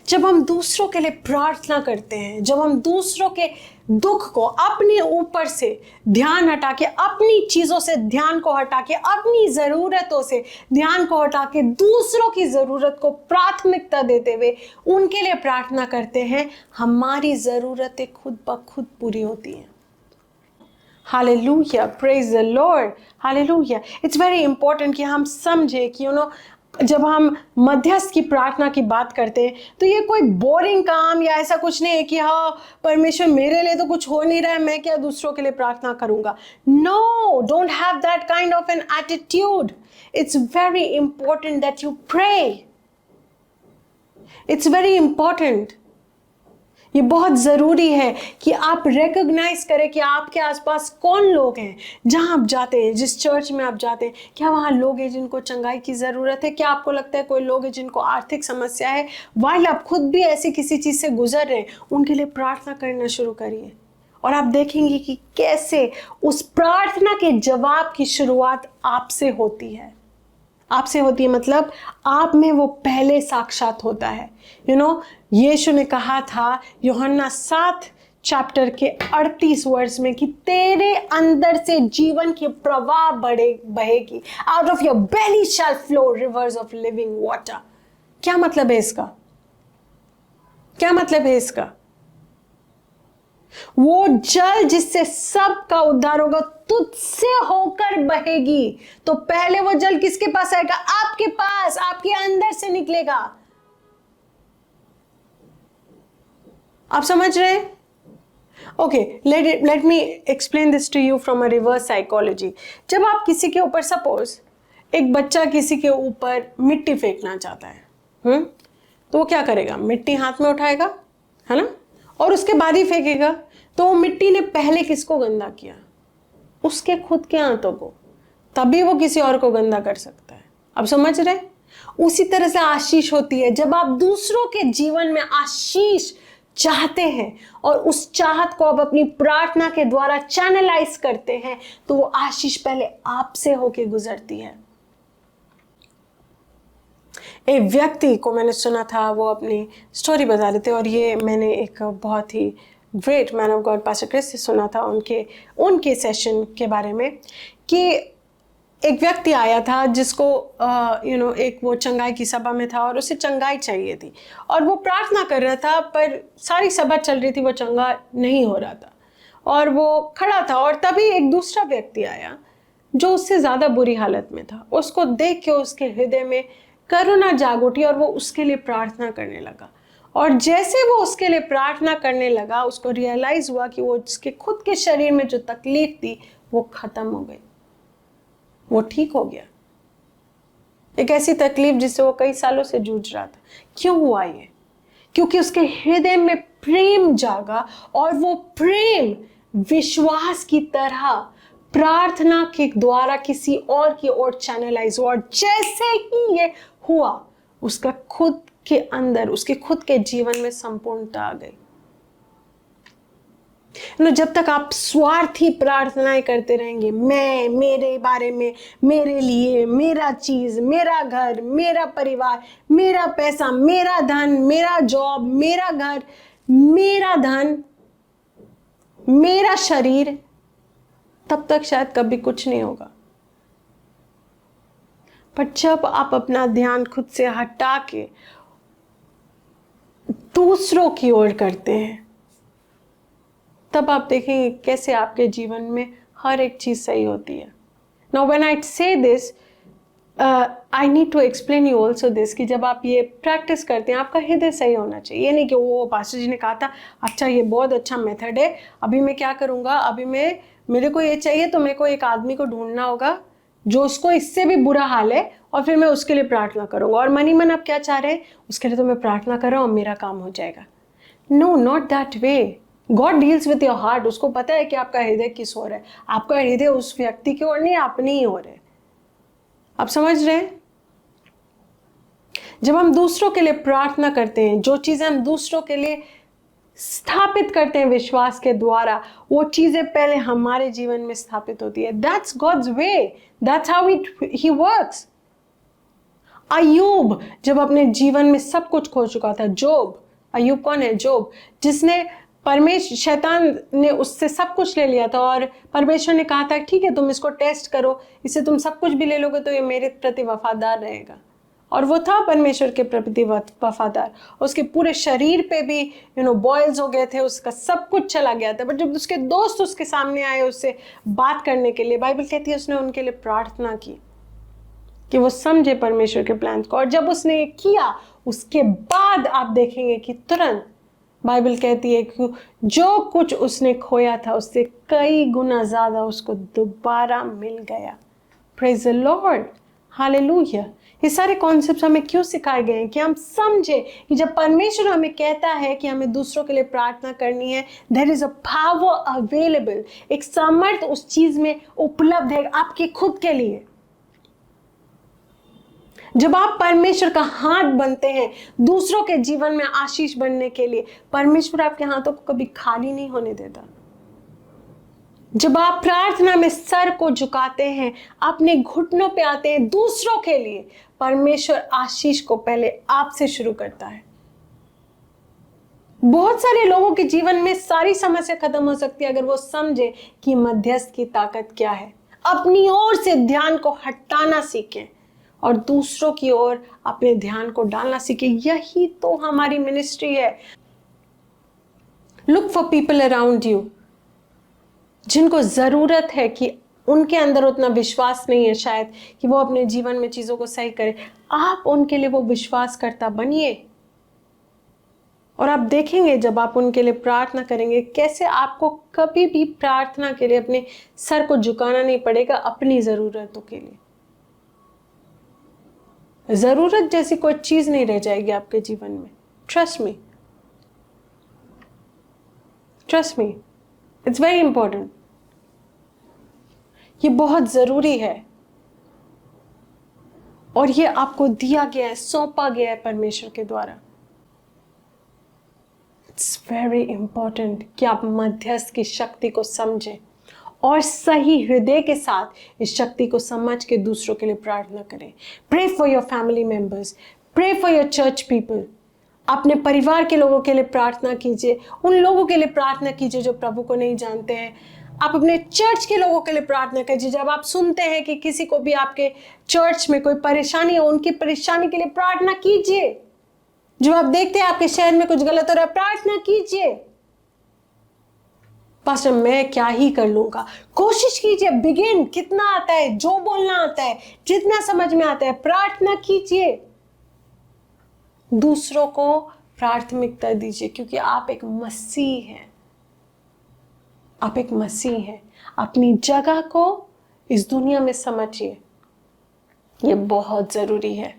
जब हम दूसरों के लिए प्रार्थना करते हैं, जब हम दूसरों के दुख को अपने ऊपर से ध्यान हटा के, अपनी चीज़ों से ध्यान को हटा के, अपनी ज़रूरतों से ध्यान को हटा के दूसरों की ज़रूरत को प्राथमिकता देते हुए उनके लिए प्रार्थना करते हैं, हमारी ज़रूरतें खुद ब खुद पूरी होती हैं। Hallelujah, praise the Lord, hallelujah. It's very important कि हम समझे कि जब हम मध्यस्थ की प्रार्थना की बात करते हैं तो ये कोई बोरिंग काम या ऐसा कुछ नहीं है कि हाँ परमेश्वर मेरे लिए तो कुछ हो नहीं रहा है, मैं क्या दूसरों के लिए प्रार्थना करूंगा। No, don't have that kind of an attitude. It's very important that you pray. It's very important, ये बहुत ज़रूरी है कि आप रिकॉग्नाइज करें कि आपके आसपास कौन लोग हैं। जहां आप जाते हैं, जिस चर्च में आप जाते हैं, क्या वहां लोग हैं जिनको चंगाई की ज़रूरत है? क्या आपको लगता है कोई लोग हैं जिनको आर्थिक समस्या है? वाइल आप खुद भी ऐसी किसी चीज़ से गुजर रहे हैं, उनके लिए प्रार्थना करना शुरू करिए और आप देखेंगे कि कैसे उस प्रार्थना के जवाब की शुरुआत आपसे होती है। आपसे होती है मतलब आप में वो पहले साक्षात होता है। यीशु ने कहा था यूहन्ना 7 चैप्टर के 38 वर्ष में कि तेरे अंदर से जीवन की प्रवाह बहेगी। Out of your belly shall flow rivers of living water. क्या मतलब है इसका? क्या मतलब है इसका? वो जल जिससे सबका उद्धार होगा तुझसे होकर बहेगी। तो पहले वो जल किसके पास आएगा? आपके पास, आपके अंदर से निकलेगा। आप समझ रहे हैं? Okay, let me explain this to you from a reverse psychology. जब आप किसी के ऊपर, सपोज एक बच्चा किसी के ऊपर मिट्टी फेंकना चाहता है, तो वो क्या करेगा? मिट्टी हाथ में उठाएगा, है ना, और उसके बाद ही फेंकेगा। तो वो मिट्टी ने पहले किसको गंदा किया? उसके खुद के हाथों को, तभी वो किसी और को गंदा कर सकता है। अब समझ रहे? उसी तरह से आशीष होती है। जब आप दूसरों के जीवन में आशीष चाहते हैं और उस चाहत को आप अपनी प्रार्थना के द्वारा चैनलाइज करते हैं, तो वो आशीष पहले आपसे होके गुजरती है। एक व्यक्ति को मैंने सुना था, वो अपनी स्टोरी बता रहे थे, और ये मैंने एक बहुत ही great man of God pastor Chris से सुना था उनके सेशन के बारे में, कि एक व्यक्ति आया था जिसको एक वो चंगाई की सभा में था और उसे चंगाई चाहिए थी और वो प्रार्थना कर रहा था, पर सारी सभा चल रही थी, वो चंगा नहीं हो रहा था और वो खड़ा था। और तभी एक दूसरा व्यक्ति आया जो उससे ज़्यादा बुरी हालत में था। उसको देख के उसके हृदय में करुणा जाग उठी और वो उसके लिए प्रार्थना करने लगा। और जैसे वो उसके लिए प्रार्थना करने लगा, उसको रियलाइज़ हुआ कि वो उसके खुद के शरीर में जो तकलीफ थी वो ख़त्म हो गई, वो ठीक हो गया। एक ऐसी तकलीफ जिससे वो कई सालों से जूझ रहा था। क्यों हुआ ये? क्योंकि उसके हृदय में प्रेम जागा और वो प्रेम विश्वास की तरह प्रार्थना के द्वारा किसी और की ओर चैनलाइज हुआ। और जैसे ही ये हुआ, उसका खुद के अंदर, उसके खुद के जीवन में संपूर्णता आ गई। जब तक आप स्वार्थी प्रार्थनाएं करते रहेंगे, मैं, मेरे बारे में, मेरे लिए, मेरा चीज, मेरा घर, मेरा परिवार, मेरा पैसा, मेरा धन, मेरा जॉब, मेरा घर, मेरा धन, मेरा शरीर, तब तक शायद कभी कुछ नहीं होगा। पर जब आप अपना ध्यान खुद से हटा के दूसरों की ओर करते हैं, तब आप देखेंगे कैसे आपके जीवन में हर एक चीज सही होती है। Now when I say this, I need to explain you also this, कि जब आप ये प्रैक्टिस करते हैं, आपका हृदय सही होना चाहिए। ये नहीं कि वो पास्टर जी ने कहा था, अच्छा ये बहुत अच्छा मेथड है, अभी मैं क्या करूँगा, अभी मेरे को ये चाहिए तो मेरे को एक आदमी को ढूंढना होगा जो उसको इससे भी बुरा हाल है और फिर मैं उसके लिए प्रार्थना करूँगा। और मन ही मन आप क्या चाह रहे हैं? उसके लिए तो मैं प्रार्थना कर रहा हूँ और मेरा काम हो जाएगा। No, not that way. God deals with your heart. उसको पता है कि आपका हृदय किस ओर है। आपका हृदय उस व्यक्ति की ओर नहीं, अपनी ही ओर है। आप समझ रहे हैं? जब हम दूसरों के लिए प्रार्थना करते हैं, जो चीजें हम दूसरों के लिए स्थापित करते हैं विश्वास के द्वारा, वो चीजें पहले हमारे जीवन में स्थापित होती है। That's God's way, that's how he works. Ayyub जब अपने जीवन में सब कुछ खो चुका था, जोब, अय्यूब कौन है? जोब, जिसने शैतान ने उससे सब कुछ ले लिया था और परमेश्वर ने कहा था ठीक है तुम इसको टेस्ट करो, इससे तुम सब कुछ भी ले लोगे तो ये मेरे प्रति वफादार रहेगा। और वो था परमेश्वर के प्रति वफादार। उसके पूरे शरीर पे भी बॉयल्स हो गए थे, उसका सब कुछ चला गया था। बट जब उसके दोस्त उसके सामने आए उससे बात करने के लिए, बाइबल कहती है उसने उनके लिए प्रार्थना की कि वो समझे परमेश्वर के प्लान को। और जब उसने ये किया उसके बाद आप देखेंगे कि तुरंत बाइबल कहती है कि जो कुछ उसने खोया था उससे कई गुना ज्यादा उसको दोबारा मिल गया। Praise the Lord, hallelujah. ये सारे कॉन्सेप्ट्स हमें क्यों सिखाए गए हैं? कि हम समझे कि जब परमेश्वर हमें कहता है कि हमें दूसरों के लिए प्रार्थना करनी है, there is a power available, एक सामर्थ उस चीज में उपलब्ध है आपके खुद के लिए। जब आप परमेश्वर का हाथ बनते हैं दूसरों के जीवन में आशीष बनने के लिए, परमेश्वर आपके हाथों को कभी खाली नहीं होने देता। जब आप प्रार्थना में सर को झुकाते हैं, अपने घुटनों पे आते हैं दूसरों के लिए, परमेश्वर आशीष को पहले आपसे शुरू करता है। बहुत सारे लोगों के जीवन में सारी समस्या खत्म हो सकती है अगर वो समझे कि मध्यस्थ की ताकत क्या है। अपनी ओर से ध्यान को हटाना सीखें और दूसरों की ओर अपने ध्यान को डालना सीखें। यही तो हमारी मिनिस्ट्री है। Look for people around you जिनको जरूरत है कि उनके अंदर उतना विश्वास नहीं है शायद कि वो अपने जीवन में चीजों को सही करे। आप उनके लिए वो विश्वास करता बनिए और आप देखेंगे जब आप उनके लिए प्रार्थना करेंगे कैसे आपको कभी भी प्रार्थना के लिए अपने सर को झुकाना नहीं पड़ेगा अपनी जरूरतों के लिए। जरूरत जैसी कोई चीज नहीं रह जाएगी आपके जीवन में। Trust me, trust me, it's very important. ये बहुत जरूरी है और ये आपको दिया गया है, सौंपा गया है परमेश्वर के द्वारा। इट्स वेरी इंपॉर्टेंट कि आप मध्यस्थ की शक्ति को समझें और सही हृदय के साथ इस शक्ति को समझ के दूसरों के लिए प्रार्थना करें। Pray for your family members, pray for your church people. अपने परिवार के लोगों के लिए प्रार्थना कीजिए, उन लोगों के लिए प्रार्थना कीजिए जो प्रभु को नहीं जानते हैं। आप अपने चर्च के लोगों के लिए प्रार्थना कीजिए। जब आप सुनते हैं कि किसी को भी आपके चर्च में कोई परेशानी है, उनकी परेशानी के लिए प्रार्थना कीजिए। जब आप देखते हैं आपके शहर में कुछ गलत हो रहा है, प्रार्थना कीजिए। पास्टर मैं क्या ही कर लूंगा, कोशिश कीजिए। बिगिन, कितना आता है, जो बोलना आता है, जितना समझ में आता है, प्रार्थना कीजिए। दूसरों को प्राथमिकता दीजिए क्योंकि आप एक मसीह हैं। आप एक मसीह हैं। अपनी जगह को इस दुनिया में समझिए, ये बहुत जरूरी है।